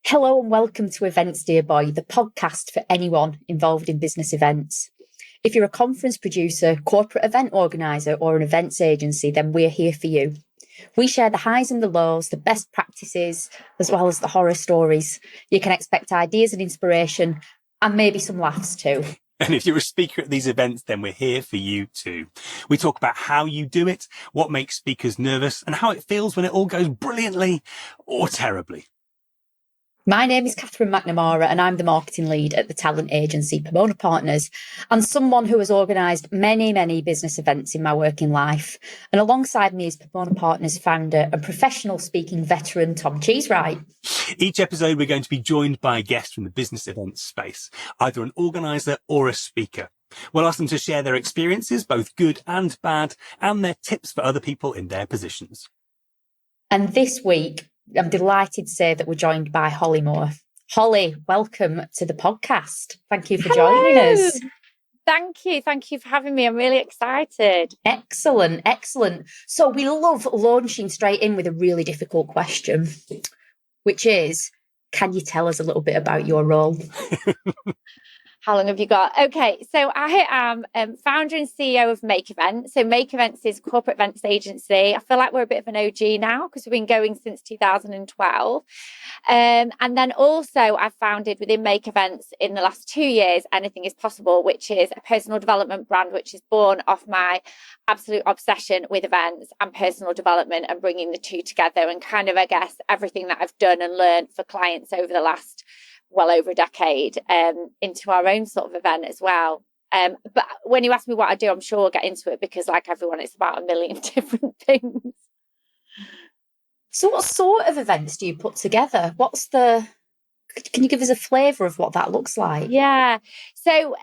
Hello and welcome to Events Dear Boy, the podcast for anyone involved in business events. If you're a conference producer, corporate event organiser or an events agency, then we're here for you. We share the highs and the lows, the best practices, as well as the horror stories. You can expect ideas and inspiration, and maybe some laughs too. And if you're a speaker at these events, then we're here for you too. We talk about how you do it, what makes speakers nervous, and how it feels when it all goes brilliantly or terribly. My name is Catherine McNamara and I'm the marketing lead at the talent agency Pomona Partners and someone who has organised many business events in my working life. And alongside me is Pomona Partners founder and professional speaking veteran Tom Cheesewright. Each episode we're going to be joined by a guest from the business events space, either an organiser or a speaker. We'll ask them to share their experiences, both good and bad, and their tips for other people in their positions. And this week, I'm delighted to say that we're joined by Holly Moore. Holly, welcome to the podcast. Thank you for joining us. Thank you for having me. I'm really excited. Excellent. So we love launching straight in with a really difficult question, which is, can you tell us a little bit about your role? How long have you got? Okay, so I am founder and CEO of Make Events. So Make Events is a corporate events agency. I feel like we're a bit of an OG now because we've been going since 2012. And then also I've founded within Make Events in the last 2 years, Anything is Possible, which is a personal development brand, which is born off my absolute obsession with events and personal development and bringing the two together and kind of, I guess, everything that I've done and learned for clients over the last well over a decade into our own sort of event as well. But when you ask me what I do, I'm sure we'll get into it because like everyone, it's about a million different things. So what sort of events do you put together? Can you give us a flavour of what that looks like? Yeah. So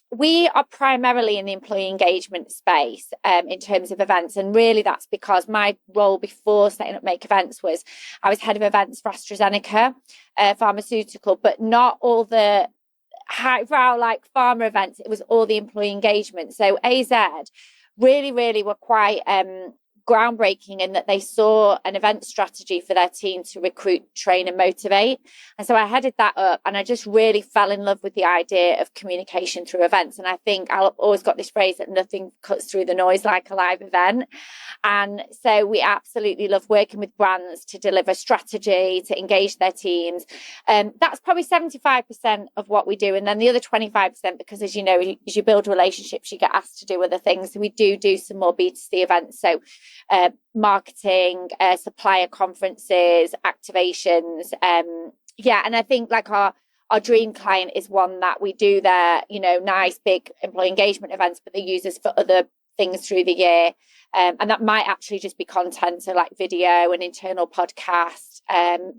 we are primarily in the employee engagement space in terms of events. And really that's because my role before setting up Make Events was I was head of events for AstraZeneca pharmaceutical, but not all the highbrow like pharma events. It was all the employee engagement. So AZ really were quite groundbreaking in that they saw an event strategy for their team to recruit, train and motivate. And so I headed that up and I just really fell in love with the idea of communication through events. And I think I've always got this phrase that nothing cuts through the noise like a live event. And so we absolutely love working with brands to deliver strategy, to engage their teams. That's probably 75% of what we do. And then the other 25%, because as you know, as you build relationships, you get asked to do other things. So we do some more B2C events. So marketing, supplier conferences, activations. And I think like our dream client is one that we do their, nice big employee engagement events, but they use us for other things through the year. And that might actually just be content, so like video and internal podcast,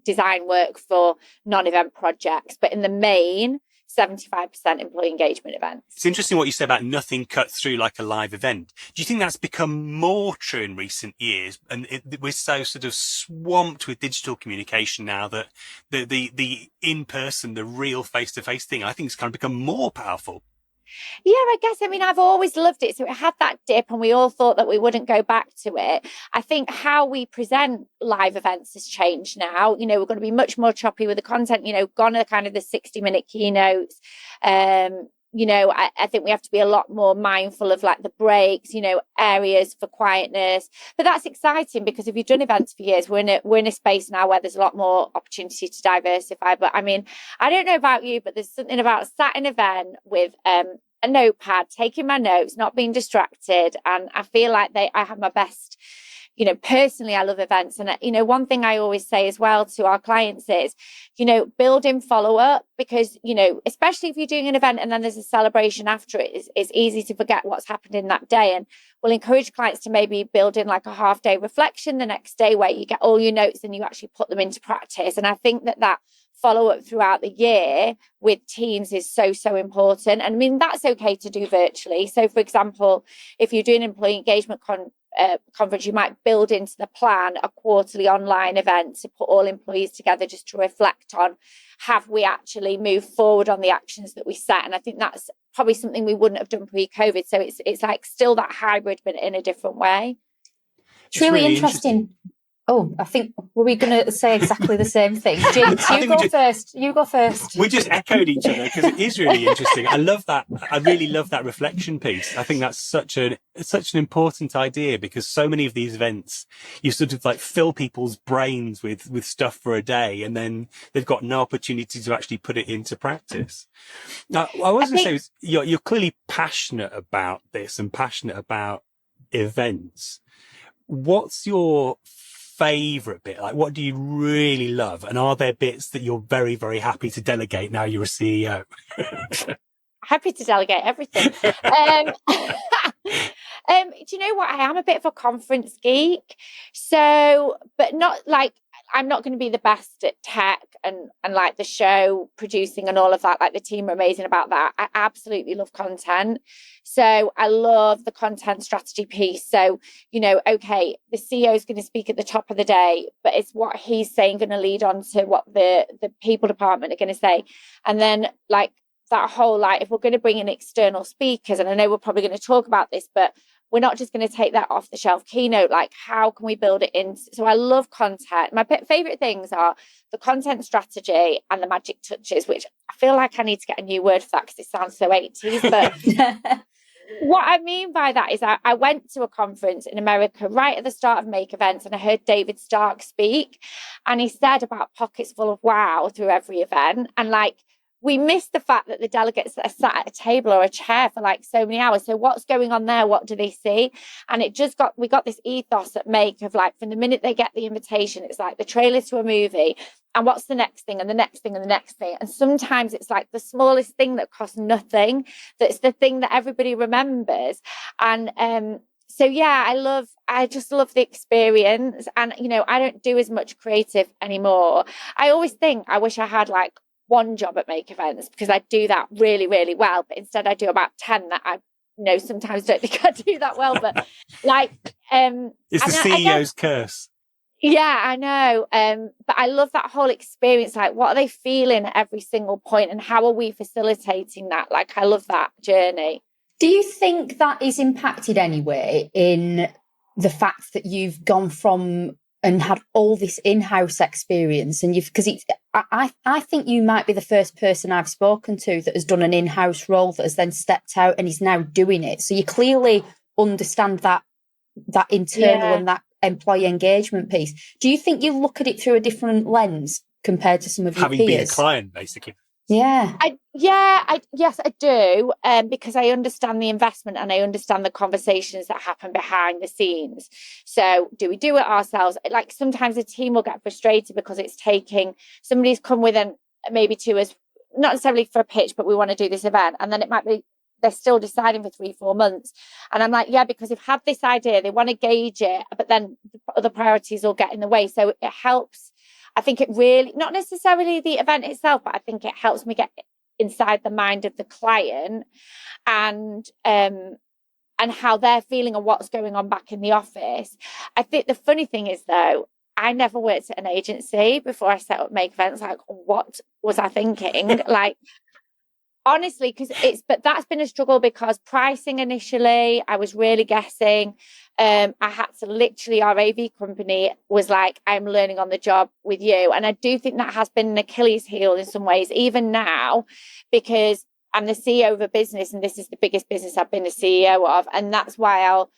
design work for non-event projects. But in the main, 75% employee engagement events. It's interesting what you said about nothing cuts through like a live event. Do you think that's become more true in recent years? And we're so sort of swamped with digital communication now that the in-person, the real face-to-face thing, I think it's kind of become more powerful. Yeah, I guess. I mean, I've always loved it. So it had that dip and we all thought that we wouldn't go back to it. I think how we present live events has changed now. We're going to be much more choppy with the content, gone are kind of the 60-minute keynotes. I think we have to be a lot more mindful of like the breaks, areas for quietness. But that's exciting because if you've done events for years, we're in a space now where there's a lot more opportunity to diversify. But I mean, I don't know about you, but there's something about sat in an event with a notepad, taking my notes, not being distracted. And I feel like I have my best. Personally, I love events. And, one thing I always say as well to our clients is, build in follow up because, especially if you're doing an event and then there's a celebration after it, it's easy to forget what's happened in that day. And we'll encourage clients to maybe build in like a half day reflection the next day where you get all your notes and you actually put them into practice. And I think that follow up throughout the year with teams is so important. And I mean, that's okay to do virtually. So, for example, if you're doing employee engagement conference, you might build into the plan a quarterly online event to put all employees together just to reflect on have we actually moved forward on the actions that we set. And I think that's probably something we wouldn't have done pre-COVID. So it's like still that hybrid, but in a different way. It's really interesting. Oh, I think, were we going to say exactly the same thing? James, first. You go first. We just echoed each other because it is really interesting. I love that. I really love that reflection piece. I think that's such an important idea, because so many of these events, you sort of like fill people's brains with stuff for a day, and then they've got no opportunity to actually put it into practice. Now, I was going to say, you're clearly passionate about this and passionate about events. What's your favorite bit? Like, what do you really love? And are there bits that you're very, very happy to delegate now you're a CEO? Happy to delegate everything. Do you know what? I am a bit of a conference geek. So, but not like, I'm not going to be the best at tech and like the show producing and all of that. Like, the team are amazing about that. I absolutely love content. So I love the content strategy piece. So, okay, the CEO is going to speak at the top of the day, but it's what he's saying going to lead on to what the people department are going to say. And then like that whole, like, if we're going to bring in external speakers, and I know we're probably going to talk about this, but we're not just going to take that off the shelf keynote. Like, how can we build it in? So I love content. My favorite things are the content strategy and the magic touches, which I feel like I need to get a new word for that because it sounds so 80s. But what I mean by that is I went to a conference in America right at the start of Make Events, and I heard David Stark speak, and he said about pockets full of wow through every event. And like, we missed the fact that the delegates are sat at a table or a chair for like so many hours. So what's going on there? What do they see? And we got this ethos at Make of like, from the minute they get the invitation, it's like the trailer to a movie. And what's the next thing and the next thing and the next thing? And sometimes it's like the smallest thing that costs nothing. That's the thing that everybody remembers. And, so yeah, I just love the experience. And, I don't do as much creative anymore. I always think I wish I had like one job at Make Events, because I do that really, really well. But instead I do about 10 that I sometimes don't think I do that well. But like, it's the CEO's curse. Yeah, I know. But I love that whole experience. Like, what are they feeling at every single point, and how are we facilitating that? Like, I love that journey. Do you think that is impacted anyway in the fact that you've gone from and had all this in-house experience, and I think you might be the first person I've spoken to that has done an in-house role that has then stepped out and is now doing it. So you clearly understand that internal and that employee engagement piece. Do you think you look at it through a different lens compared to some of your peers? Having been a client, basically. Yeah. Yes, I do. Because I understand the investment and I understand the conversations that happen behind the scenes. So do we do it ourselves? Like, sometimes the team will get frustrated because it's taking, somebody's come with maybe to us, not necessarily for a pitch, but we want to do this event. And then it might be, they're still deciding for 3-4 months. And I'm like, yeah, because they've had this idea, they want to gauge it, but then other priorities will get in the way. So it helps. I think it really, not necessarily the event itself, but I think it helps me get inside the mind of the client and how they're feeling and what's going on back in the office. I think the funny thing is, though, I never worked at an agency before I set up Make Events. Like, what was I thinking? Like, honestly, but that's been a struggle, because pricing initially, I was really guessing. I had to literally, our AV company was like, I'm learning on the job with you. And I do think that has been an Achilles heel in some ways, even now, because I'm the CEO of a business and this is the biggest business I've been a CEO of. And that's why I'll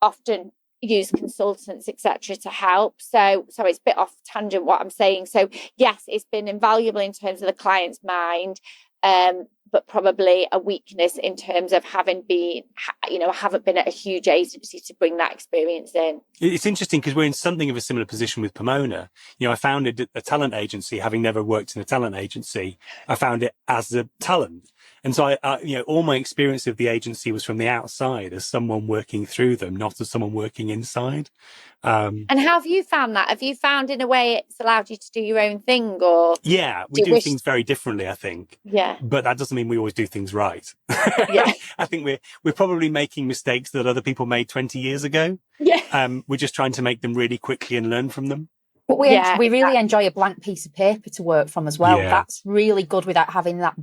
often use consultants, etc., to help. So it's a bit off tangent what I'm saying. So yes, it's been invaluable in terms of the client's mind. But probably a weakness in terms of having been, haven't been at a huge agency to bring that experience in. It's interesting because we're in something of a similar position with Pomona. I founded a talent agency, having never worked in a talent agency. I found it as a talent. And so all my experience of the agency was from the outside as someone working through them, not as someone working inside. And how have you found that? Have you found in a way it's allowed you to do your own thing, or? Yeah, we do things very differently, I think. Yeah. But that doesn't mean we always do things right. Yeah. I think we're probably making mistakes that other people made 20 years ago. Yeah. We're just trying to make them really quickly and learn from them. But we really enjoy a blank piece of paper to work from as well. Yeah. That's really good without having that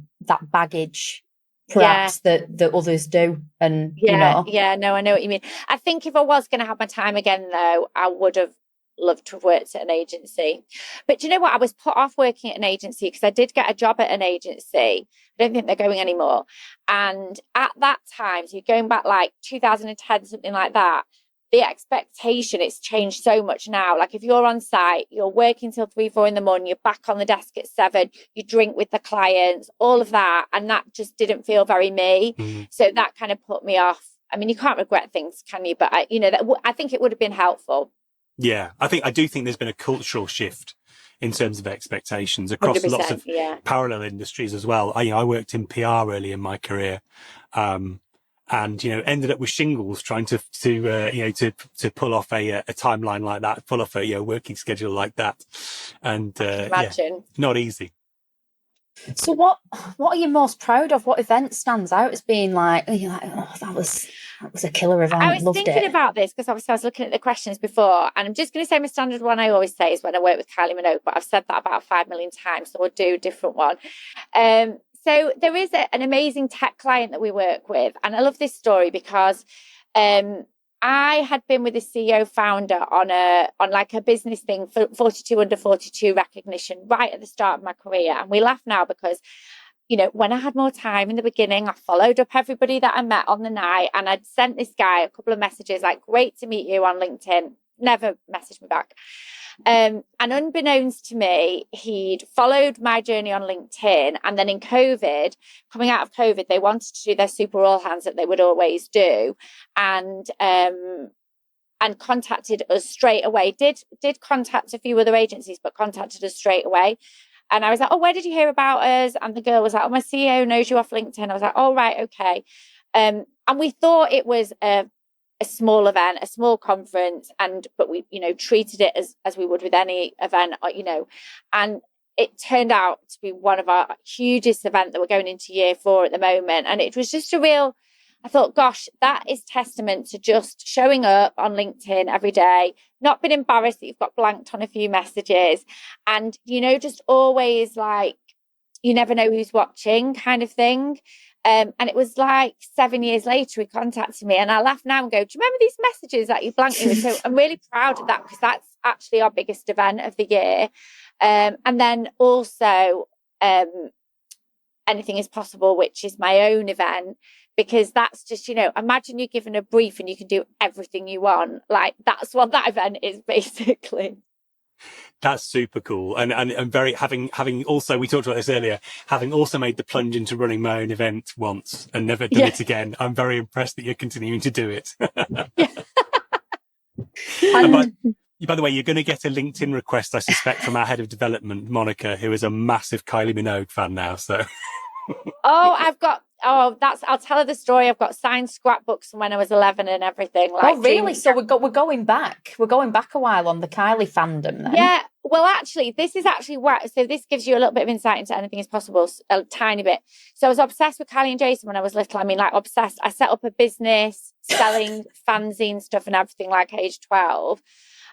baggage, perhaps, that others do. And I know what you mean. I think if I was going to have my time again, though, I would have loved to have worked at an agency. But do you know what? I was put off working at an agency because I did get a job at an agency. I don't think they're going anymore. And at that time, so you're going back like 2010, something like that, the expectation, it's changed so much now. Like if you're on site, you're working till 3-4 in the morning, you're back on the desk at 7, you drink with the clients, all of that. And that just didn't feel very me. So that kind of put me off. I mean, you can't regret things, can you? But I think it would have been helpful. Yeah, I do think there's been a cultural shift in terms of expectations across lots of parallel industries as well. I worked in PR early in my career, and ended up with shingles trying to pull off a timeline like that, pull off a working schedule like that, and not easy. So what are you most proud of? What event stands out as being like, you're like, oh, that was a killer event. I was thinking about this because obviously I was looking at the questions before, and I'm just going to say my standard one I always say is when I work with Kylie Minogue, but I've said that about 5 million times, so we'll do a different one. So there is an amazing tech client that we work with, and I love this story because I had been with the CEO founder on like a business thing for 42 under 42 recognition right at the start of my career. And we laugh now because, when I had more time in the beginning, I followed up everybody that I met on the night, and I'd sent this guy a couple of messages like, great to meet you on LinkedIn. Never messaged me back. And unbeknownst to me, he'd followed my journey on LinkedIn. And then coming out of COVID, they wanted to do their super all hands that they would always do. And contacted us straight away. Did contact a few other agencies, but contacted us straight away. And I was like, oh, where did you hear about us? And the girl was like, oh, my CEO knows you off LinkedIn. I was like, oh, right, okay. And we thought it was a small event, a small conference, but we, treated it as we would with any event, and it turned out to be one of our hugest events that we're going into year 4 at the moment. And it was just I thought, gosh, that is testament to just showing up on LinkedIn every day, not being embarrassed that you've got blanked on a few messages, and, just always like, you never know who's watching kind of thing. And it was like 7 years later, he contacted me, and I laugh now and go, do you remember these messages that you blanked me with? So I'm really proud of that because that's actually our biggest event of the year. And then also Anything is Possible, which is my own event, because that's just, imagine you're given a brief and you can do everything you want. Like that's what that event is basically. That's super cool. And very, having also, we talked about this earlier, having also made the plunge into running my own event once and never done it again. I'm very impressed that you're continuing to do it. By the way, you're going to get a LinkedIn request, I suspect, from our head of development, Monica, who is a massive Kylie Minogue fan now. So, I'll tell her the story. I've got signed scrapbooks from when I was 11 and everything. Like, oh, really? So we're going back. We're going back a while on the Kylie fandom then. Yeah. Well, actually, this is actually what. So this gives you a little bit of insight into Anything Is Possible, a tiny bit. So I was obsessed with Kylie and Jason when I was little. I mean, like obsessed. I set up a business selling fanzine stuff and everything, like age 12.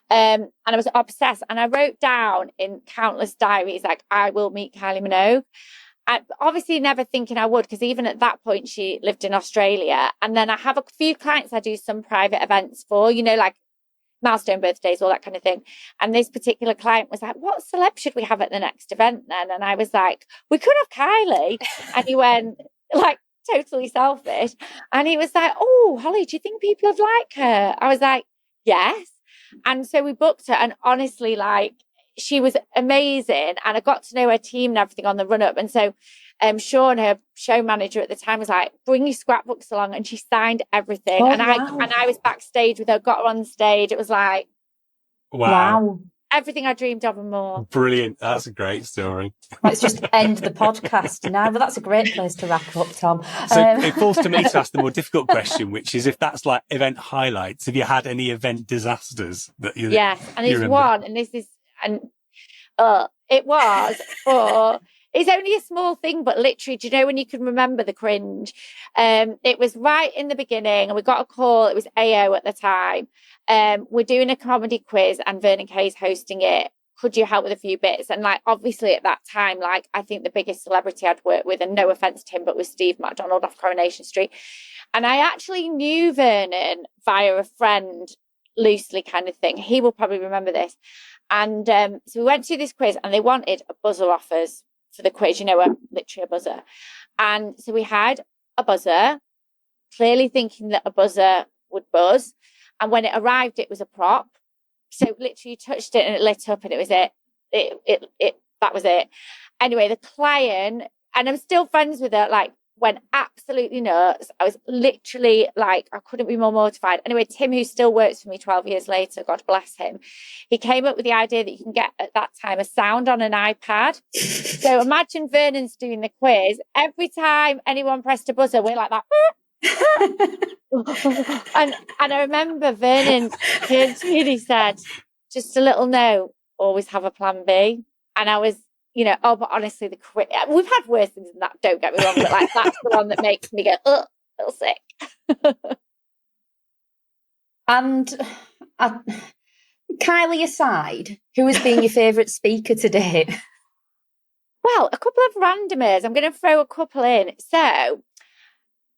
And I was obsessed. And I wrote down in countless diaries, like, I will meet Kylie Minogue. I obviously never thinking I would, because even at that point, she lived in Australia. And then I have a few clients I do some private events for, like milestone birthdays, all that kind of thing. And this particular client was like, what celeb should we have at the next event then? And I was like, we could have Kylie. And he went, like, totally selfish. And he was like, oh, Holly, do you think people would like her? I was like, yes. And so we booked her. And honestly, like, she was amazing. And I got to know her team and everything on the run up. And so Sean, her show manager at the time, was like, bring your scrapbooks along. And she signed everything. Oh, and I was backstage with her, got her on stage. It was like, wow. Everything I dreamed of and more. Brilliant. That's a great story. Let's just end the podcast now. But that's a great place to wrap up, Tom. So it falls to me to ask the more difficult question, which is, if that's like event highlights, have you had any event disasters that you and there's one, and this is, and it was for, it's only a small thing, but literally, do you know when you can remember the cringe? It was right in the beginning, and we got a call. It was AO at the time. We're doing a comedy quiz, and Vernon Kay's hosting it. Could you help with a few bits? And like, obviously at that time, like, I think the biggest celebrity I'd worked with, and no offense to him, but was Steve McDonald off Coronation Street. And I actually knew Vernon via a friend loosely kind of thing. He will probably remember this. And so we went to this quiz and they wanted a buzzer offers for the quiz, literally a buzzer. And so we had a buzzer, clearly thinking that a buzzer would buzz. And when it arrived, it was a prop. So literally you touched it and it lit up and it was it. That was it. Anyway, the client, and I'm still friends with her, like went absolutely nuts. I was literally like, I couldn't be more mortified. Anyway, Tim, who still works for me 12 years later, God bless him, he came up with the idea that you can get at that time a sound on an iPad. So imagine Vernon's doing the quiz. Every time anyone pressed a buzzer, we're like that. and I remember Vernon turned to me and he said, just a little note, always have a plan B. And I was, but honestly, we've had worse things than that, don't get me wrong, but like that's the one that makes me go, a little sick. And Kylie aside, who has been your favourite speaker today? Well, a couple of randomers. I'm going to throw a couple in. So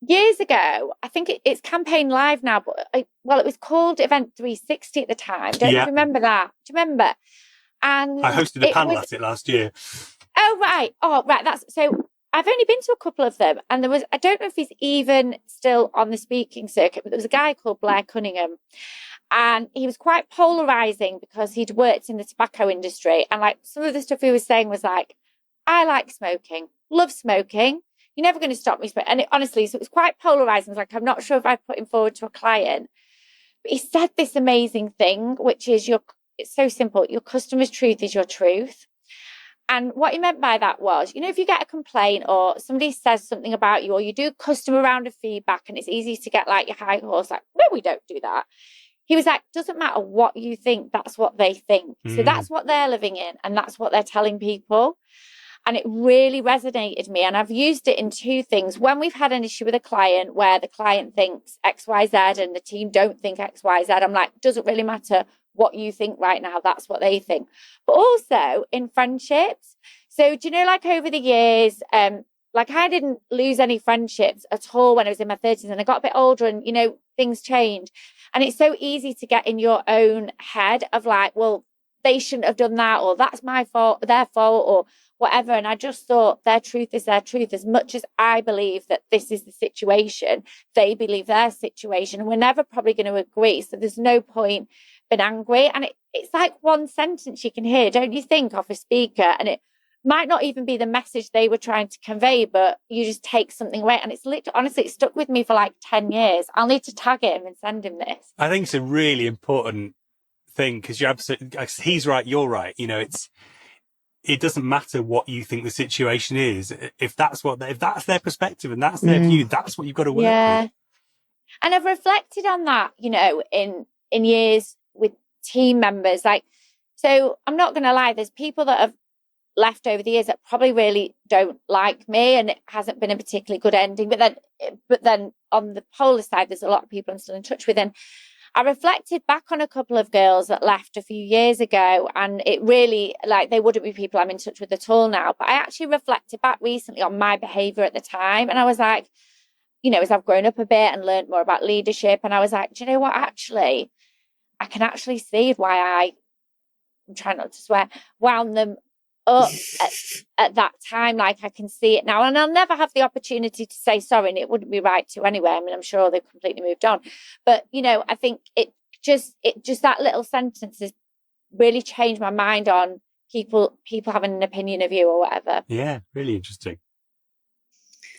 years ago, I think it's Campaign Live now, but it was called Event 360 at the time. Don't you remember that? Do you remember? And I hosted a panel at it last year. Oh, right. That's so I've only been to a couple of them. And I don't know if he's even still on the speaking circuit, but there was a guy called Blair Cunningham. And he was quite polarizing because he'd worked in the tobacco industry. And like some of the stuff he was saying was like, I like smoking, love smoking. You're never going to stop me smoking. And honestly, so it was quite polarizing. I was like, I'm not sure if I put him forward to a client. But he said this amazing thing, which is it's so simple. Your customer's truth is your truth. And what he meant by that was, if you get a complaint or somebody says something about you or you do a customer round of feedback and it's easy to get like your high horse, like, no, we don't do that. He was like, doesn't matter what you think, that's what they think. So that's what they're living in and that's what they're telling people. And it really resonated with me. And I've used it in two things. When we've had an issue with a client where the client thinks X, Y, Z and the team don't think X, Y, Z, I'm like, doesn't really matter what you think right now, that's what they think. But also in friendships. So do you know, like over the years, like I didn't lose any friendships at all when I was in my 30s and I got a bit older and, things change. And it's so easy to get in your own head of like, well, they shouldn't have done that, or that's my fault, their fault, or whatever. And I just thought their truth is their truth. As much as I believe that this is the situation, they believe their situation. And we're never probably going to agree. So there's no point being angry. And it's like one sentence you can hear, don't you think, off a speaker? And it might not even be the message they were trying to convey, but you just take something away. And it's literally, honestly, it stuck with me for like 10 years. I'll need to tag him and send him this. I think it's a really important thing because you're absolutely, he's right, you're right. It doesn't matter what you think the situation is. If that's their perspective and that's their view, that's what you've got to work with. And I've reflected on that, in years with team members. Like, so I'm not going to lie, there's people that have left over the years that probably really don't like me and it hasn't been a particularly good ending. But then on the polar side, there's a lot of people I'm still in touch with. And I reflected back on a couple of girls that left a few years ago and it really, like, they wouldn't be people I'm in touch with at all now. But I actually reflected back recently on my behaviour at the time. And I was like, as I've grown up a bit and learned more about leadership, and I was like, do you know what, actually, I can actually see why I'm trying not to swear, wound them up at that time. Like I can see it now, and I'll never have the opportunity to say sorry, and it wouldn't be right to anyway. I mean, I'm sure they've completely moved on, but I think it just that little sentence has really changed my mind on people having an opinion of you or whatever. Yeah, really interesting.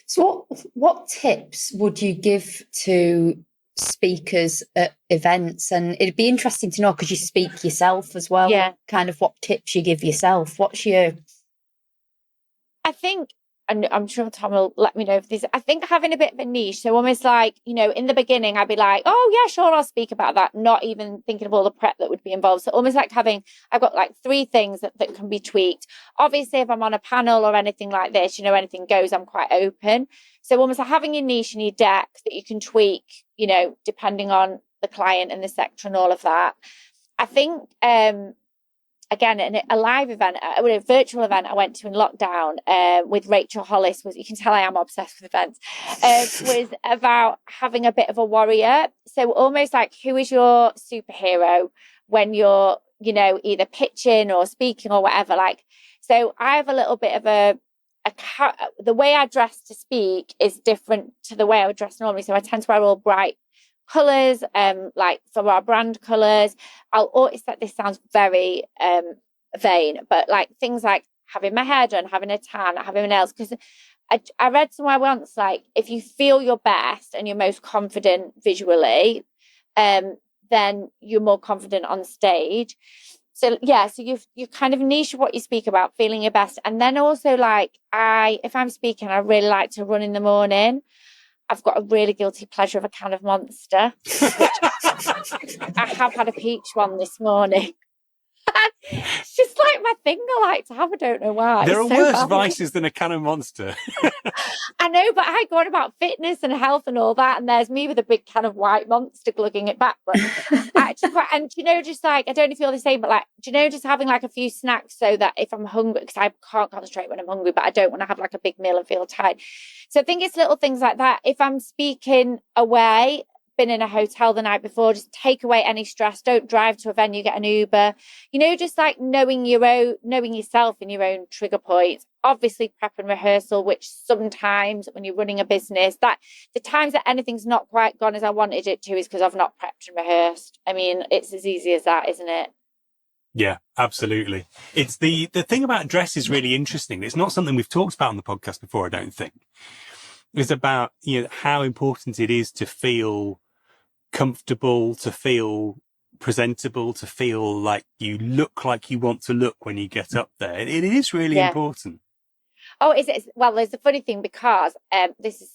So what tips would you give to speakers at events? And it'd be interesting to know because you speak yourself as well. Yeah. Kind of what tips you give yourself. What's your... I think, and I'm sure Tom will let me know if this, I think having a bit of a niche. So almost like, in the beginning, I'd be like, oh yeah, sure, I'll speak about that. Not even thinking of all the prep that would be involved. So almost like I've got like 3 things that can be tweaked. Obviously, if I'm on a panel or anything like this, anything goes, I'm quite open. So almost like having your niche and your deck that you can tweak, depending on the client and the sector and all of that. I think, again, a live event, a virtual event I went to in lockdown with Rachel Hollis. You can tell I am obsessed with events. Was about having a bit of a warrior. So almost like, who is your superhero when you're, either pitching or speaking or whatever. Like, so I have a little bit of the way I dress to speak is different to the way I would dress normally. So I tend to wear all bright colours, like for our brand colours. I'll always, this sounds very vain, but like things like having my hair done, having a tan, having my nails, because I read somewhere once, like, if you feel your best and you're most confident visually, then you're more confident on stage. So yeah, so you kind of niche what you speak about, feeling your best. And then also, like, if I'm speaking, I really like to run in the morning. I've got a really guilty pleasure of a can of Monster, which I have had a peach one this morning. It's just like my thing I like to have. I don't know why. There it's are so worse bad. vices than a can of Monster. I know, but I go on about fitness and health and all that, and there's me with a big can of white Monster glugging it back. But actually, and just like, I don't know if you're the same, but like, just having like a few snacks so that if I'm hungry, because I can't concentrate when I'm hungry, but I don't want to have like a big meal and feel tired. So I think it's little things like that. If I'm speaking away, been in a hotel the night before, just take away any stress. Don't drive to a venue, get an Uber. Just like knowing yourself and your own trigger points. Obviously, prep and rehearsal, which sometimes when you're running a business, that the times that anything's not quite gone as I wanted it to is because I've not prepped and rehearsed. I mean, it's as easy as that, isn't it? Yeah, absolutely. It's the thing about dress is really interesting. It's not something we've talked about on the podcast before, I don't think. It's about, how important it is to feel comfortable, to feel presentable, to feel like you look like you want to look when you get up there. It is really important. Oh, is it? Well, there's a funny thing, because this is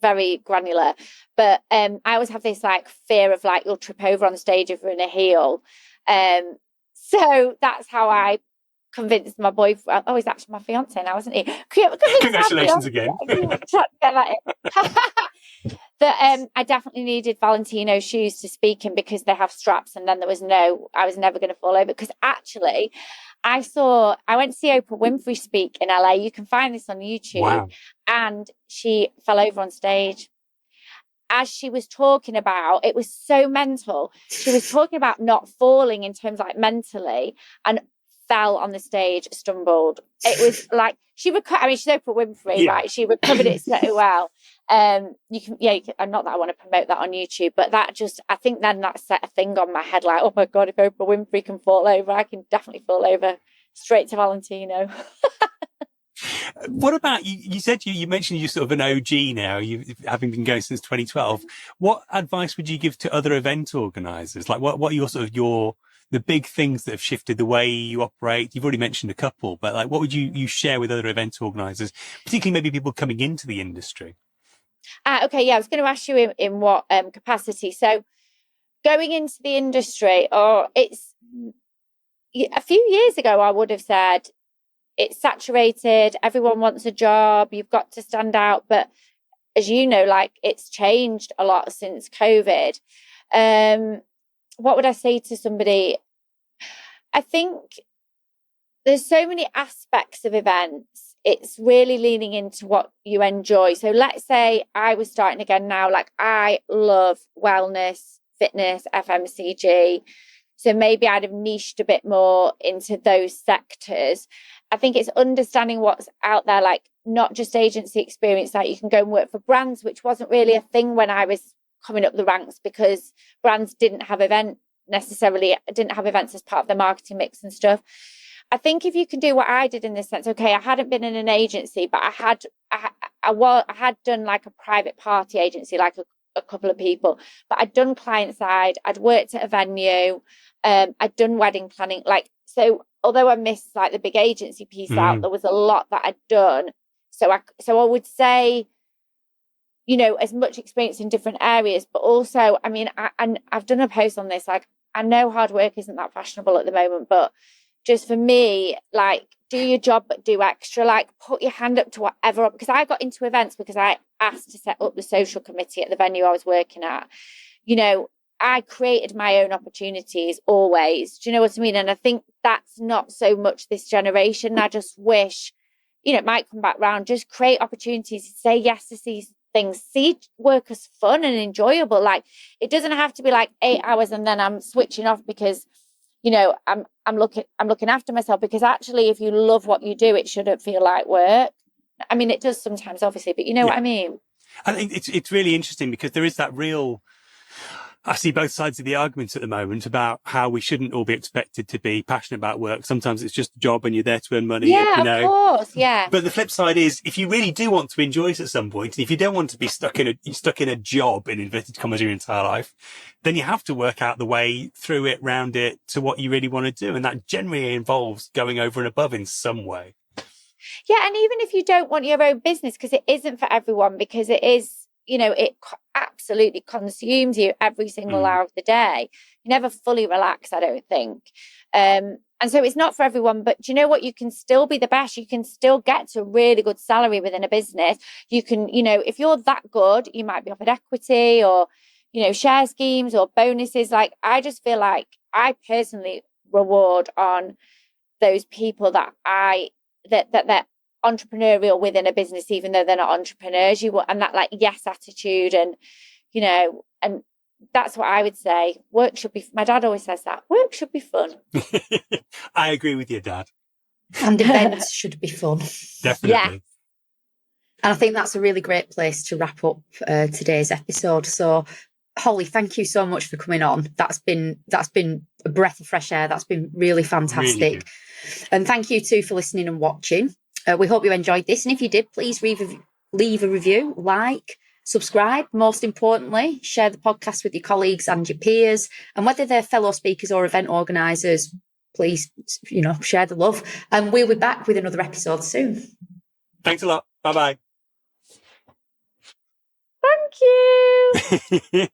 very granular, but I always have this like fear of like you'll trip over on stage if you're in a heel. So that's how I convinced my boyfriend. Oh, he's actually my fiance now, isn't he? Congratulations again. That I definitely needed Valentino shoes to speak in, because they have straps, and then I was never going to fall over. Because actually, I went to see Oprah Winfrey speak in LA. You can find this on YouTube. Wow. And she fell over on stage. As she was talking about, it was so mental. She was talking about not falling in terms like mentally, and fell on the stage, stumbled. It was like she's Oprah Winfrey, right? She recovered it so well. You can, and not that I want to promote that on YouTube, but I think then that set a thing on my head, like, oh my God, if Oprah Winfrey can fall over, I can definitely fall over straight to Valentino. What about you? You said you mentioned you're sort of an OG now, you having been going since 2012. What advice would you give to other event organisers? Like, what are your the big things that have shifted the way you operate? You've already mentioned a couple, but like, what would you share with other event organisers, particularly maybe people coming into the industry? Okay, yeah, I was going to ask you in what capacity. So going into the industry, it's a few years ago, I would have said it's saturated. Everyone wants a job. You've got to stand out. But as you know, like, it's changed a lot since COVID. What would I say to somebody? I think there's so many aspects of events. It's really leaning into what you enjoy. So let's say I was starting again now. Like, I love wellness, fitness, FMCG. So maybe I'd have niched a bit more into those sectors. I think it's understanding what's out there, like not just agency experience, like you can go and work for brands, which wasn't really a thing when I was coming up the ranks, because brands didn't have events as part of their marketing mix and stuff. I think if you can do what I did in this sense, okay, I hadn't been in an agency, but I had done like a private party agency, like a couple of people, but I'd done client side, I'd worked at a venue, I'd done wedding planning, like, so although I missed like the big agency piece out, there was a lot that I'd done. So I would say, as much experience in different areas, but also, I mean, I've done a post on this, like, I know hard work isn't that fashionable at the moment, but just for me, like, do your job, but do extra, like, put your hand up to whatever, because I got into events because I asked to set up the social committee at the venue I was working at. I created my own opportunities always. Do you know what I mean? And I think that's not so much this generation. I just wish, it might come back round, just create opportunities, say yes to these things, see work as fun and enjoyable. Like, it doesn't have to be like 8 hours and then I'm switching off because, I'm looking after myself, because actually if you love what you do, it shouldn't feel like work. I mean, it does sometimes, obviously, but you know what I mean? I think it's really interesting because there is that real, I see both sides of the argument at the moment about how we shouldn't all be expected to be passionate about work. Sometimes it's just a job and you're there to earn money. Yeah, of course. Yeah. But the flip side is, if you really do want to enjoy it at some point, and if you don't want to be stuck in a job in inverted commas your entire life, then you have to work out the way through it, round it to what you really want to do. And that generally involves going over and above in some way. Yeah. And even if you don't want your own business, because it isn't for everyone, because it is, it absolutely consumes you every single hour of the day. You never fully relax, I don't think. And so it's not for everyone, but do you know what? You can still be the best. You can still get to a really good salary within a business. You can, if you're that good, you might be offered equity or, share schemes or bonuses. Like, I just feel like I personally reward on those people that they're entrepreneurial within a business, even though they're not entrepreneurs. And that like yes attitude, and and that's what I would say. Work should be, my dad always says that work should be fun. I agree with your dad. And events should be fun. Definitely. Yeah. And I think that's a really great place to wrap up today's episode. So, Holly, thank you so much for coming on. That's been a breath of fresh air. That's been really fantastic. Really good. And thank you too for listening and watching. We hope you enjoyed this. And if you did, please leave a review, like, subscribe. Most importantly, share the podcast with your colleagues and your peers. And whether they're fellow speakers or event organisers, please, share the love. And we'll be back with another episode soon. Thanks a lot. Bye-bye. Thank you.